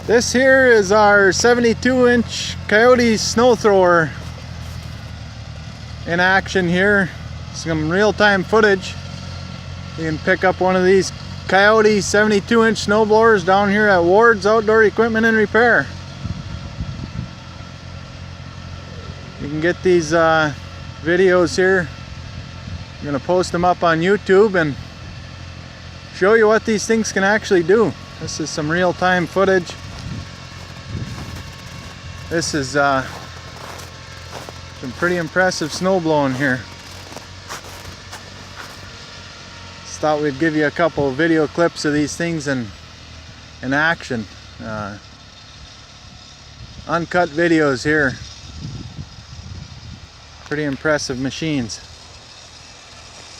This here is our 72-inch KIOTI snow thrower in action here. Some real-time footage. You can pick up one of these KIOTI 72-inch snow blowers down here at Ward's Outdoor Equipment and Repair. You can get these videos here. I'm going to post them up on YouTube and show you what these things can actually do. This is some real-time footage. This is some pretty impressive snow blowing here. Just thought we'd give you a couple of video clips of these things in action. Uncut videos here. Pretty impressive machines.